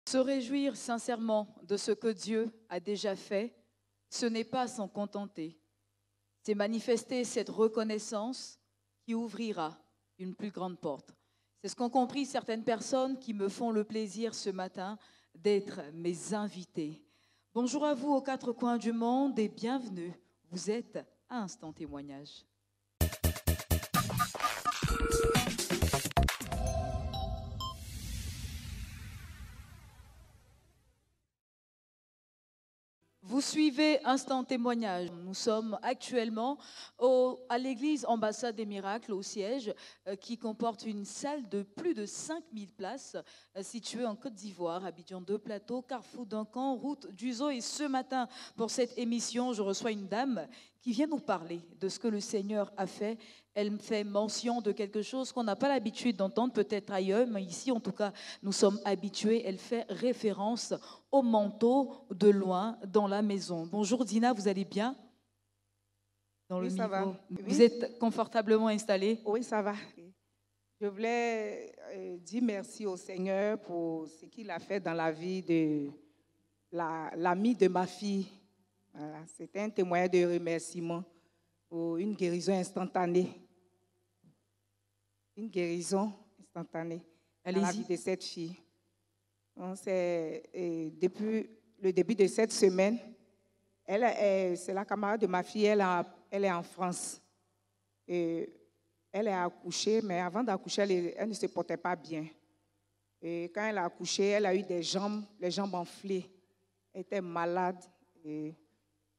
Se réjouir sincèrement de ce que Dieu a déjà fait, ce n'est pas s'en contenter. C'est manifester cette reconnaissance qui ouvrira une plus grande porte. C'est ce qu'ont compris certaines personnes qui me font le plaisir ce matin d'être mes invités. Bonjour à vous aux quatre coins du monde et bienvenue. Vous êtes à Instant Témoignage. Vous suivez Instant Témoignage. Nous sommes actuellement à l'église Ambassade des Miracles, au siège, qui comporte une salle de plus de 5000 places, située en Côte d'Ivoire, Abidjan 2 Plateau, Carrefour Duncan, route d'Uzo. Et ce matin, pour cette émission, je reçois une dame qui vient nous parler de ce que le Seigneur a fait. Elle fait mention de quelque chose qu'on n'a pas l'habitude d'entendre, peut-être ailleurs, mais ici, en tout cas, nous sommes habitués. Elle fait référence au manteau de loin dans la maison. Bonjour Dina, vous allez bien? Dans le ça va. Vous êtes confortablement installée? Oui, ça va. Je voulais dire merci au Seigneur pour ce qu'il a fait dans la vie de l'amie de ma fille. Voilà. C'était un témoignage de remerciement pour une guérison instantanée. Une guérison instantanée dans la vie de cette fille. Depuis le début de cette semaine, c'est la camarade de ma fille, elle est en France. Et elle est accouchée, mais avant d'accoucher, elle ne se portait pas bien. Et quand elle a accouché, elle a eu les jambes enflées. Elle était malade. Et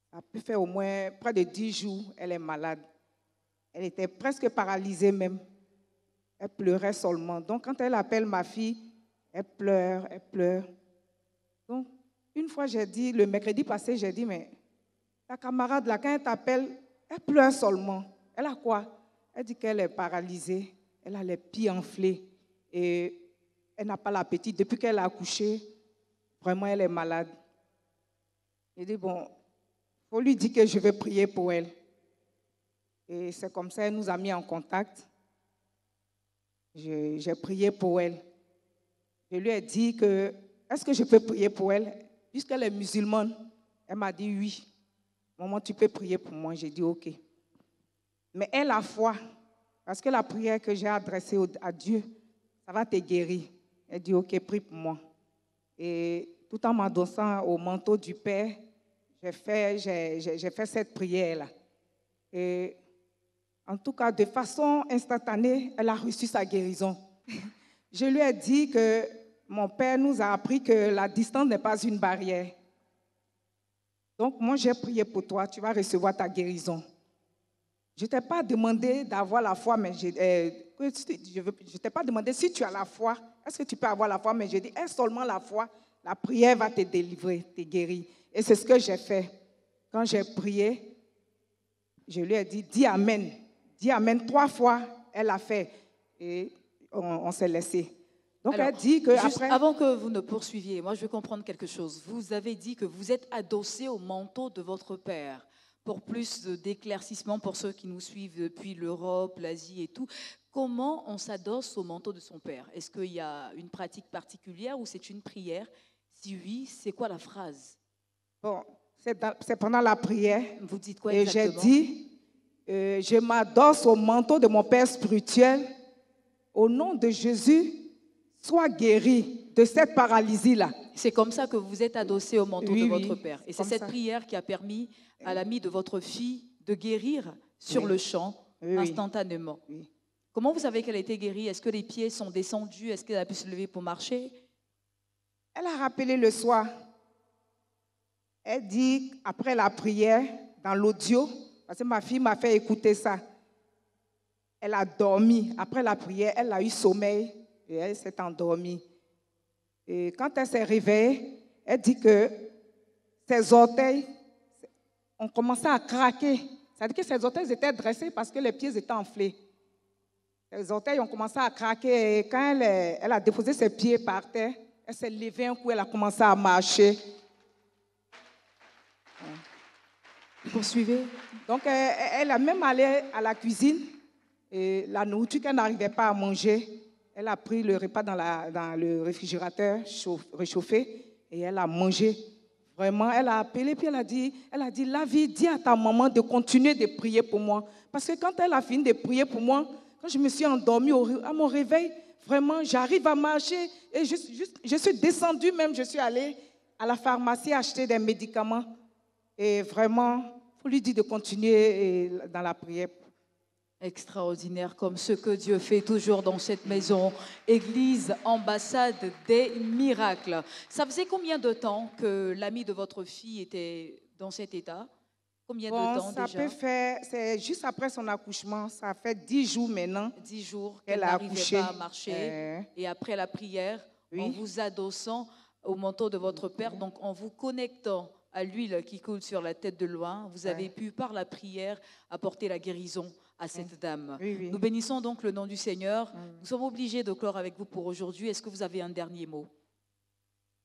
ça a pu faire au moins près de 10 jours, elle est malade. Elle était presque paralysée même. Elle pleurait seulement. Donc, quand elle appelle ma fille, elle pleure, elle pleure. Donc, une fois, le mercredi passé, j'ai dit, mais ta camarade, là, quand elle t'appelle, elle pleure seulement. Elle a quoi? Elle dit qu'elle est paralysée, elle a les pieds enflés et elle n'a pas l'appétit. Depuis qu'elle a accouché, vraiment, elle est malade. J'ai dit, bon, il faut lui dire que je vais prier pour elle. Et c'est comme ça, elle nous a mis en contact. J'ai prié pour elle. Je lui ai dit que, est-ce que je peux prier pour elle? Puisqu'elle est musulmane, elle m'a dit oui. Maman, tu peux prier pour moi? J'ai dit ok. Mais elle a foi, parce que la prière que j'ai adressée à Dieu, ça va te guérir. Elle dit ok, prie pour moi. Et tout en m'adossant au manteau du Père, j'ai fait cette prière-là. Et en tout cas, de façon instantanée, elle a reçu sa guérison. Je lui ai dit que mon père nous a appris que la distance n'est pas une barrière. Donc, moi, j'ai prié pour toi, tu vas recevoir ta guérison. Je ne t'ai pas demandé d'avoir la foi, mais je ne t'ai pas demandé si tu as la foi, est-ce que tu peux avoir la foi, mais je dis, est seulement la foi, la prière va te délivrer, te guérir. Et c'est ce que j'ai fait. Quand j'ai prié, je lui ai dit, dis Amen. Dis Amen 3 fois, elle a fait. Et on s'est laissé. Donc, alors, elle dit que juste après... avant que vous ne poursuiviez, moi je veux comprendre quelque chose. Vous avez dit que vous êtes adossé au manteau de votre père. Pour plus d'éclaircissement pour ceux qui nous suivent depuis l'Europe, l'Asie et tout, comment on s'adosse au manteau de son père? Est-ce qu'il y a une pratique particulière ou c'est une prière? Si oui, c'est quoi la phrase? Bon, c'est pendant la prière. Vous dites quoi et exactement? j'ai dit, je m'adosse au manteau de mon père spirituel. Au nom de Jésus, sois guéri de cette paralysie-là. C'est comme ça que vous êtes adossé au manteau de votre père. Et c'est cette ça. prière qui a permis à l'ami de votre fille de guérir sur le champ, instantanément. Oui. Comment vous savez qu'elle a été guérie? Est-ce que les pieds sont descendus? Est-ce qu'elle a pu se lever pour marcher? Elle a rappelé le soir. Elle dit, après la prière, dans l'audio, parce que ma fille m'a fait écouter ça, elle a dormi. Après la prière, elle a eu sommeil et elle s'est endormie. Et quand elle s'est réveillée, elle dit que ses orteils ont commencé à craquer. C'est-à-dire que ses orteils étaient dressés parce que les pieds étaient enflés. Ses orteils ont commencé à craquer et quand elle a déposé ses pieds par terre, elle s'est levée un coup, elle a commencé à marcher. Poursuivez. Donc, elle a même allé à la cuisine et la nourriture qu'elle n'arrivait pas à manger, Elle a pris le repas dans le réfrigérateur réchauffé et elle a mangé. Vraiment, elle a appelé, puis elle a dit, Lavi, dis à ta maman de continuer de prier pour moi. Parce que quand elle a fini de prier pour moi, quand je me suis endormie à mon réveil, vraiment, j'arrive à marcher et je suis descendue même, je suis allée à la pharmacie acheter des médicaments. Et vraiment, il faut lui dire de continuer dans la prière. Extraordinaire, comme ce que Dieu fait toujours dans cette maison, Église Ambassade des Miracles. Ça faisait combien de temps que l'ami de votre fille était dans cet état? Combien de temps ça déjà? peut faire, c'est juste après son accouchement, ça fait 10 jours maintenant. 10 jours qu'elle qu'elle a n'arrivait accouché. pas à marcher. Et après la prière, Oui. en vous adossant au manteau de votre Père, donc en vous connectant à l'huile qui coule sur la tête de loin, vous avez pu, par la prière, apporter la guérison à cette dame. Oui, oui. Nous bénissons donc le nom du Seigneur. Nous sommes obligés de clore avec vous pour aujourd'hui. Est-ce que vous avez un dernier mot?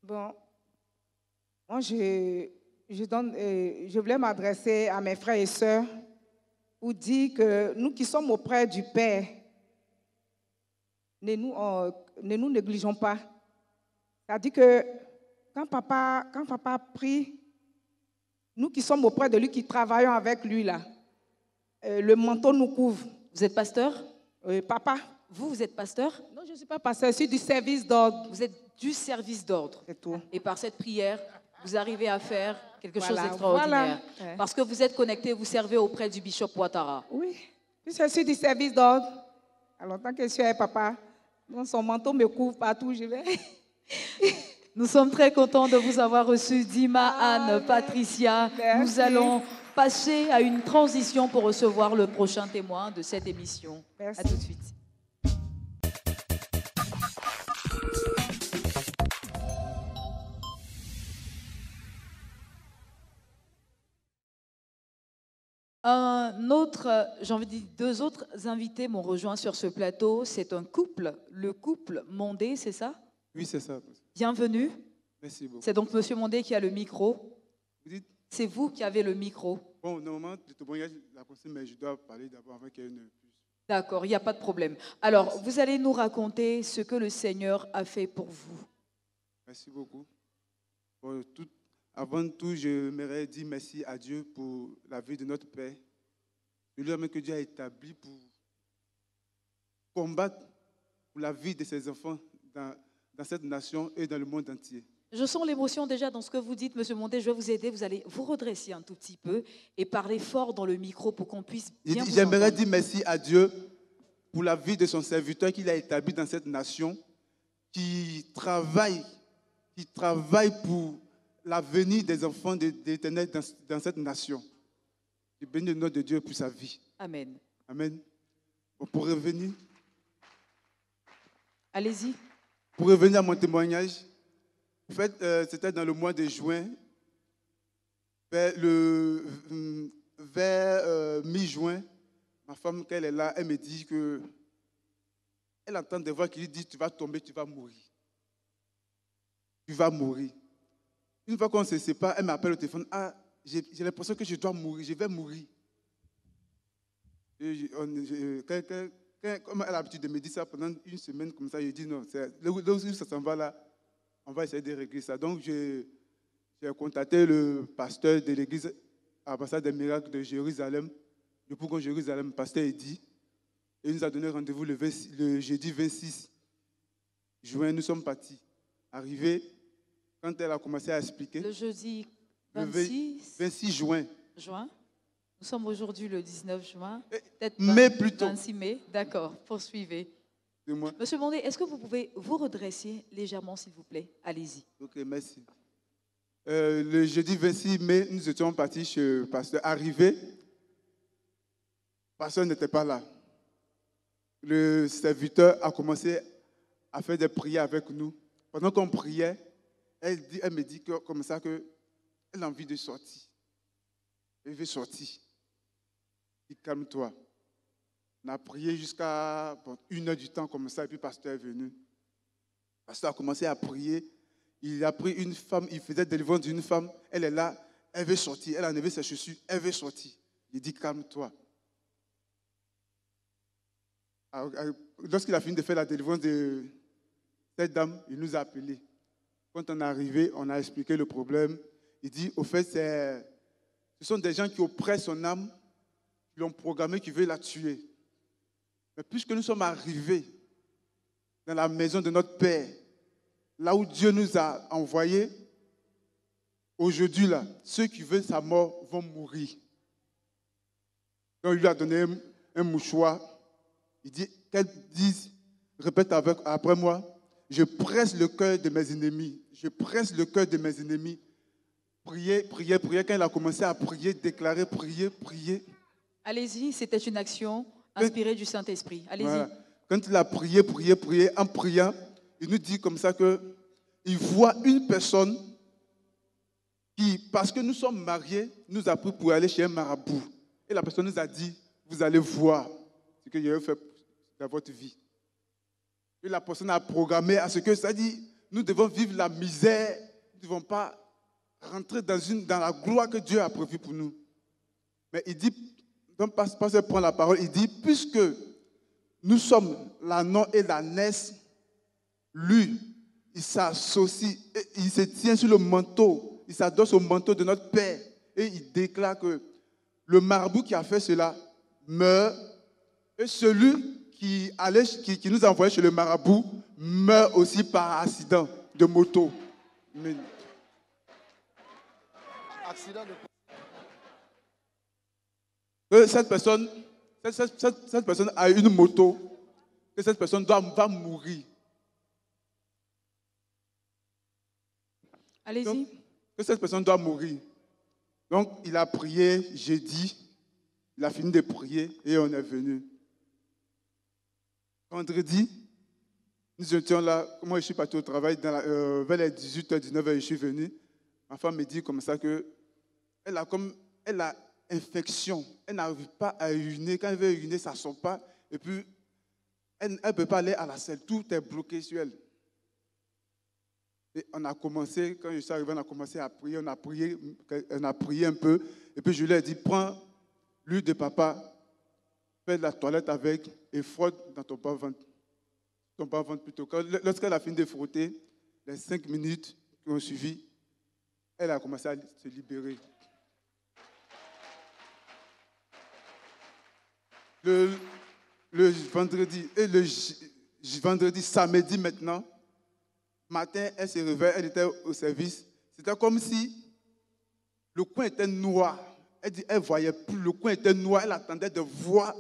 Bon, moi je voulais m'adresser à mes frères et sœurs pour dire que nous qui sommes auprès du Père, ne nous négligeons pas. C'est-à-dire que quand papa prie, nous qui sommes auprès de lui, qui travaillons avec lui là, le manteau nous couvre. Vous êtes pasteur? Papa. Vous êtes pasteur? Non, je ne suis pas pasteur, je suis du service d'ordre. Vous êtes du service d'ordre. C'est tout. Et par cette prière, vous arrivez à faire quelque chose d'extraordinaire. Voilà. Parce que vous êtes connecté, vous servez auprès du bishop Ouattara. Oui, je suis du service d'ordre. Alors, tant que je suis avec papa, son manteau me couvre partout, je vais. Nous sommes très contents de vous avoir reçu, Dima, Anne, Patricia. Merci. Nous allons passer à une transition pour recevoir le prochain témoin de cette émission. Merci. À tout de suite. J'ai envie de dire, deux autres invités m'ont rejoint sur ce plateau. C'est un couple, le couple Mondé, c'est ça? Oui, c'est ça. Bienvenue. Merci beaucoup. C'est donc Monsieur Mondé qui a le micro. Vous dites, C'est vous qui avez le micro. bon, normalement, le témoignage, la conseille, mais je dois parler d'abord avant qu'il y ait une... D'accord, il n'y a pas de problème. Alors, vous allez nous raconter ce que le Seigneur a fait pour vous. Merci beaucoup. Bon, avant tout, j'aimerais dire merci à Dieu pour la vie de notre Père. Celui que Dieu a établi pour combattre pour la vie de ses enfants dans cette nation et dans le monde entier. Je sens l'émotion déjà dans ce que vous dites, Monsieur Mondé. Je vais vous aider. Vous allez vous redresser un tout petit peu et parler fort dans le micro pour qu'on puisse bien vous J'aimerais entendre. dire merci à Dieu pour la vie de son serviteur qu'il a établi dans cette nation, qui travaille pour l'avenir des enfants d'Éternel dans cette nation. Je bénis le nom de Dieu pour sa vie. Amen. Amen. Bon, pour revenir Allez-y. à mon témoignage, en fait, c'était dans le mois de juin, vers mi-juin, ma femme, quand elle est là, elle me dit que elle entend des voix qui lui disent: tu vas tomber, tu vas mourir. Tu vas mourir. Une fois qu'on se sépare, elle m'appelle au téléphone: ah, j'ai l'impression que je dois mourir, je vais mourir. Comme elle a l'habitude de me dire ça pendant une semaine comme ça, je dis non, là où ça s'en va là, on va essayer de régler ça. Donc j'ai contacté le pasteur de l'église Ambassade des Miracles de Jérusalem, le Pougon Jérusalem, pasteur Eddy, et il nous a donné rendez-vous le jeudi 26 juin. Nous sommes partis. Arrivés, quand elle a commencé à expliquer. Le jeudi Le 26 juin. Nous sommes aujourd'hui le 19 juin. Peut-être mai plutôt. 26 mai. D'accord, poursuivez. Monsieur Mondé, est-ce que vous pouvez vous redresser légèrement, s'il vous plaît? Allez-y. Ok, merci. Le jeudi 26 mai, nous étions partis chez le pasteur. Arrivé, le pasteur n'était pas là. Le serviteur a commencé à faire des prières avec nous. Pendant qu'on priait, elle me dit comme ça qu'elle a envie de sortir. Elle veut sortir. Il dit: calme-toi. On a prié jusqu'à 1h du temps comme ça, et puis le pasteur est venu. Le pasteur a commencé à prier. Il a pris une femme, il faisait délivrance d'une femme. Elle est là, elle veut sortir. Elle a enlevé ses chaussures, elle veut sortir. Il dit: calme-toi. Lorsqu'il a fini de faire la délivrance de cette dame, il nous a appelés. Quand on est arrivé, on a expliqué le problème. Il dit, au fait, ce sont des gens qui oppressent son âme, qui l'ont programmé, qui veulent la tuer. Mais puisque nous sommes arrivés dans la maison de notre Père, là où Dieu nous a envoyés, aujourd'hui, là, ceux qui veulent sa mort vont mourir. Donc, il lui a donné un mouchoir. Il dit, qu'elle dise, répète après moi, je presse le cœur de mes ennemis. Je presse le cœur de mes ennemis. Priez, priez, priez. Quand il a commencé à prier, déclarer, prier, prier. Allez-y, c'était une action inspirée du Saint-Esprit. Allez-y. Voilà. Quand il a prié, prié, prié, en priant, il nous dit comme ça qu'il voit une personne qui, parce que nous sommes mariés, nous a pris pour aller chez un marabout. Et la personne nous a dit, vous allez voir ce que Dieu fait dans votre vie. Et la personne a programmé à ce que ça dit, nous devons vivre la misère, nous ne devons pas rentrer dans la gloire que Dieu a prévue pour nous. Mais il dit, donc pasteur prend la parole, il dit, puisque nous sommes l'ânon et l'ânesse, lui, il s'associe, il se tient sur le manteau, il s'adosse au manteau de notre Père et il déclare que le marabout qui a fait cela meurt et celui qui nous a envoyés chez le marabout meurt aussi par accident de moto. Mais... accident de... Cette personne a une moto, que cette personne va mourir. Allez-y. Que cette personne doit mourir. Donc, il a prié jeudi, il a fini de prier et on est venu. Vendredi, nous étions là, moi je suis parti au travail, vers les 18h, 19h, je suis venu. Ma femme me dit comme ça qu'elle a infection, elle n'arrive pas à uriner, quand elle veut uriner, ça ne sort pas, et puis elle ne peut pas aller à la selle, tout est bloqué sur elle. Et on a commencé, quand je suis arrivé, on a commencé à prier, on a prié un peu, et puis je lui ai dit, prends l'huile de papa, fais de la toilette avec et frotte dans ton bas-ventre. Ton bas-ventre plutôt. Lorsqu'elle a fini de frotter, les 5 minutes qui ont suivi, elle a commencé à se libérer. Le vendredi et le vendredi, samedi maintenant, matin, elle se réveille, elle était au service. C'était comme si le coin était noir. Elle dit, elle ne voyait plus, le coin était noir, elle attendait de voir.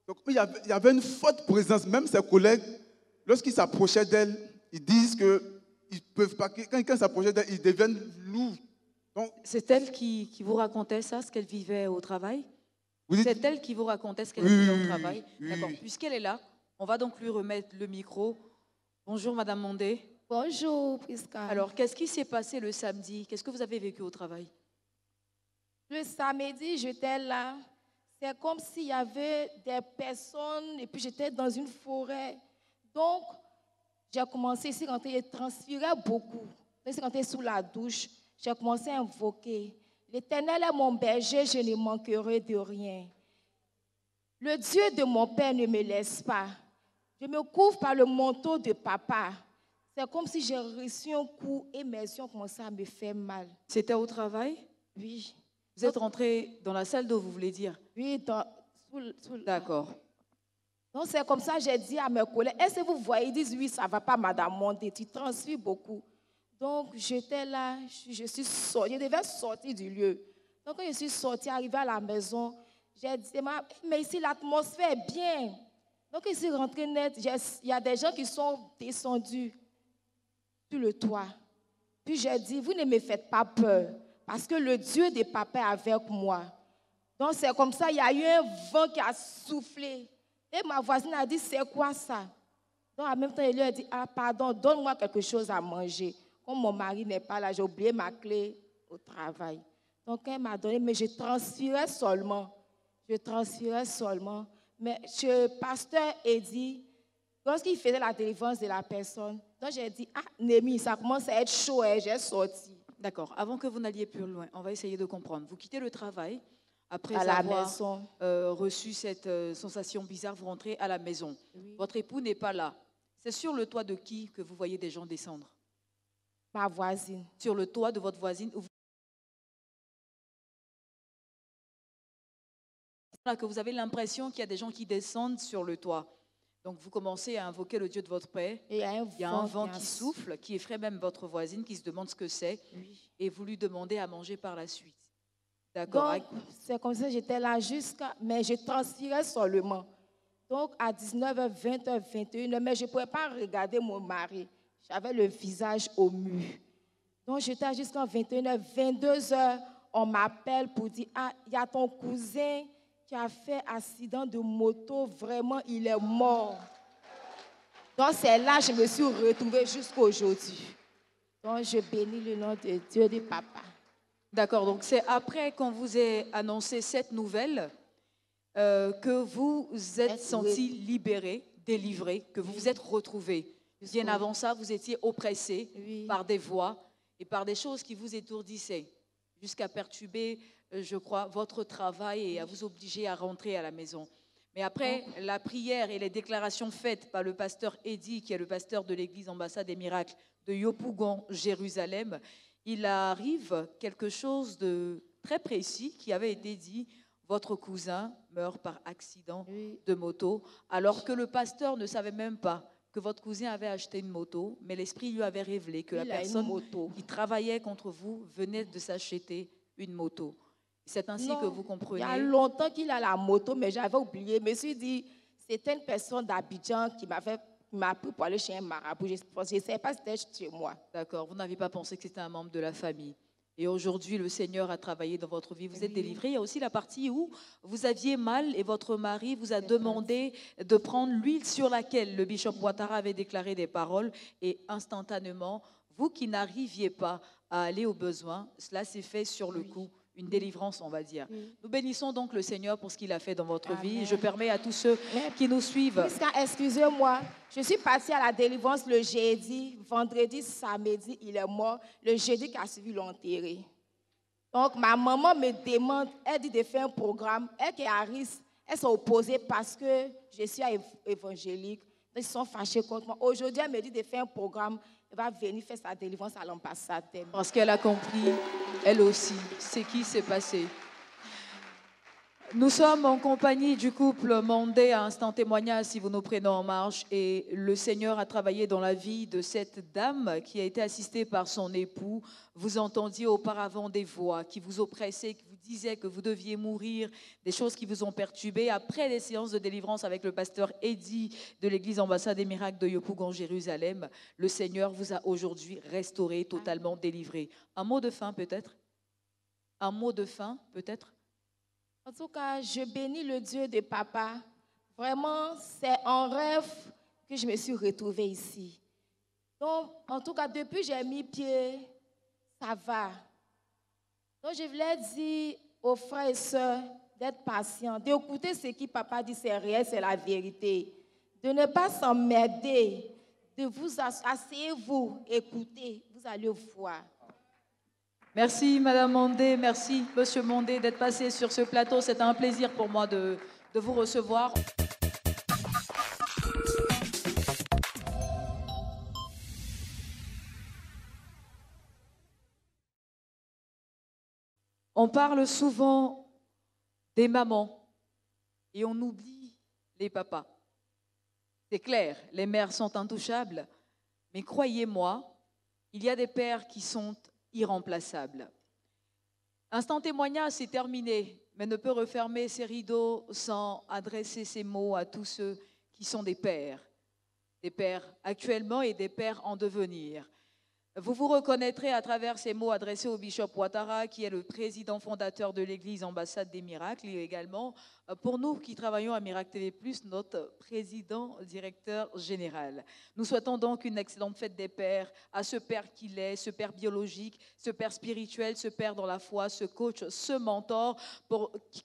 Donc, il y avait une forte présence. Même ses collègues, lorsqu'ils s'approchaient d'elle, ils disent qu'ils ne peuvent pas, quand ils s'approchaient d'elle, ils deviennent lourds. Donc, c'est elle qui vous racontait ça, ce qu'elle vivait au travail? C'est elle qui vous racontait ce qu'elle Oui, vivait au travail? oui. D'accord. Puisqu'elle est là, on va donc lui remettre le micro. Bonjour, Madame Mondé. Bonjour, Prisca. Alors, qu'est-ce qui s'est passé le samedi? Qu'est-ce que vous avez vécu au travail? Le samedi, j'étais là. C'est comme s'il y avait des personnes et puis j'étais dans une forêt. Donc, j'ai commencé ici quand il transpirait beaucoup. Ici quand il sous la douche, j'ai commencé à invoquer. L'Éternel est mon berger, je ne manquerai de rien. Le Dieu de mon Père ne me laisse pas. Je me couvre par le manteau de papa. C'est comme si j'ai reçu un coup et mes yeux ont commencé à me faire mal. C'était au travail? Oui. Vous êtes rentré dans la salle d'eau, vous voulez dire? Oui, D'accord. Donc c'est comme ça que j'ai dit à mes collègues, est-ce que vous voyez? Ils disent, oui, ça ne va pas, Madame Mondé, tu transpires beaucoup. Donc j'étais là, je suis sortie, je devais sortir du lieu. Donc quand je suis sortie, arrivée à la maison, j'ai dit, mais ici l'atmosphère est bien. Donc je suis rentrée net, il y a des gens qui sont descendus sur le toit. Puis j'ai dit, vous ne me faites pas peur, parce que le Dieu de papa est avec moi. Donc c'est comme ça, il y a eu un vent qui a soufflé. Et ma voisine a dit, c'est quoi ça? Donc en même temps, elle lui a dit, ah pardon, donne-moi quelque chose à manger. Comme mon mari n'est pas là, j'ai oublié ma clé au travail. Donc elle m'a donné, mais je transpirais seulement. Mais le pasteur a dit, lorsqu'il faisait la délivrance de la personne, donc j'ai dit, ah Némi, ça commence à être chaud, et j'ai sorti. D'accord. Avant que vous n'alliez plus loin, on va essayer de comprendre. Vous quittez le travail, Après à la avoir maison. reçu cette sensation bizarre, vous rentrez à la maison. Oui. Votre époux n'est pas là. C'est sur le toit de qui que vous voyez des gens descendre? Ma voisine. Sur le toit de votre voisine que vous avez l'impression qu'il y a des gens qui descendent sur le toit. Donc vous commencez à invoquer le Dieu de votre père. Et il y a Il y a un vent qui souffle, qui effraie même votre voisine, qui se demande ce que c'est. Oui. Et vous lui demandez à manger par la suite. D'accord. Donc, c'est comme ça que j'étais là mais je transpirais seulement. Donc, à 19h, 20h, 21h, mais je ne pouvais pas regarder mon mari. J'avais le visage au mur. Donc, j'étais jusqu'à 21h, 22h, on m'appelle pour dire, ah, il y a ton cousin qui a fait accident de moto, vraiment, il est mort. Donc, c'est là que je me suis retrouvée jusqu'à aujourd'hui. Donc, je bénis le nom de Dieu, de papa. D'accord, donc c'est après qu'on vous ait annoncé cette nouvelle que vous êtes senti libéré, délivré, que vous vous êtes retrouvé. Bien avant ça, vous étiez oppressé par des voix et par des choses qui vous étourdissaient, jusqu'à perturber, je crois, votre travail et à vous obliger à rentrer à la maison. Mais après la prière et les déclarations faites par le pasteur Eddy, qui est le pasteur de l'église Ambassade des Miracles de Yopougon, Jérusalem, il arrive quelque chose de très précis qui avait été dit. Votre cousin meurt par accident de moto, alors que le pasteur ne savait même pas que votre cousin avait acheté une moto, mais l'Esprit lui avait révélé que la personne qui travaillait contre vous venait de s'acheter une moto. C'est ainsi que vous comprenez. Il y a longtemps qu'il a la moto, mais j'avais oublié. Je me suis dit, c'était une personne d'Abidjan qui m'a pris pour aller chez un marabout. Je ne savais pas si c'était chez moi. D'accord, vous n'avez pas pensé que c'était un membre de la famille. Et aujourd'hui, le Seigneur a travaillé dans votre vie. Vous êtes délivré. Il y a aussi la partie où vous aviez mal et votre mari vous a demandé de prendre l'huile sur laquelle le bishop Ouattara avait déclaré des paroles. Et instantanément, vous qui n'arriviez pas à aller aux besoins, cela s'est fait sur le coup. Une délivrance, on va dire. Nous bénissons donc le Seigneur pour ce qu'il a fait dans votre vie. Je permets à tous ceux qui nous suivent. Excusez-moi, je suis partie à la délivrance le jeudi, vendredi, samedi, il est mort. Le jeudi qui a suivi l'enterré. Donc, ma maman me demande, elle dit de faire un programme. Elle qui est à risque, elle s'est opposée parce que je suis évangélique. Ils sont fâchés contre moi. Aujourd'hui, elle me dit de faire un programme. Elle va venir faire sa délivrance à l'ambassade. Parce qu'elle a compris, elle aussi, ce qui s'est passé. Nous sommes en compagnie du couple Mandé à Instant Témoignage, si vous nous prenez en marche. Et le Seigneur a travaillé dans la vie de cette dame qui a été assistée par son époux. Vous entendiez auparavant des voix qui vous oppressaient, qui vous disaient que vous deviez mourir, des choses qui vous ont perturbé. Après les séances de délivrance avec le pasteur Eddy de l'église Ambassade des Miracles de Yopougon, Jérusalem, le Seigneur vous a aujourd'hui restauré, totalement délivré. Un mot de fin peut-être? Un mot de fin peut-être? En tout cas, je bénis le Dieu de papa. Vraiment, c'est un rêve que je me suis retrouvée ici. Donc, en tout cas, depuis que j'ai mis pied, ça va. Donc, je voulais dire aux frères et sœurs d'être patients, d'écouter ce que papa dit, c'est réel, c'est la vérité. De ne pas s'emmerder, de vous asseyez-vous, écoutez, vous allez voir. Merci Madame Mandé, merci Monsieur Mandé d'être passé sur ce plateau. C'est un plaisir pour moi de vous recevoir. On parle souvent des mamans et on oublie les papas. C'est clair, les mères sont intouchables, mais croyez-moi, il y a des pères qui sont irremplaçable. Instant Témoignage, c'est terminé, mais ne peut refermer ses rideaux sans adresser ces mots à tous ceux qui sont des pères actuellement et des pères en devenir. Vous vous reconnaîtrez à travers ces mots adressés au bishop Ouattara, qui est le président fondateur de l'église Ambassade des Miracles, et également pour nous qui travaillons à Miracle TV+, notre président directeur général. Nous souhaitons donc une excellente fête des pères à ce père qu'il est, ce père biologique, ce père spirituel, ce père dans la foi, ce coach, ce mentor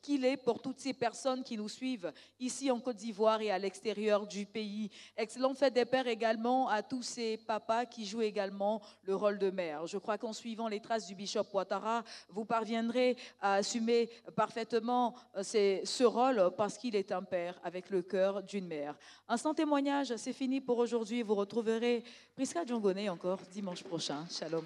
qu'il est pour toutes ces personnes qui nous suivent ici en Côte d'Ivoire et à l'extérieur du pays. Excellente fête des pères également à tous ces papas qui jouent également le rôle de mère. Je crois qu'en suivant les traces du bishop Ouattara, vous parviendrez à assumer parfaitement ce rôle parce qu'il est un père avec le cœur d'une mère. Instant témoignage, c'est fini pour aujourd'hui. Vous retrouverez Prisca Djongone encore dimanche prochain. Shalom.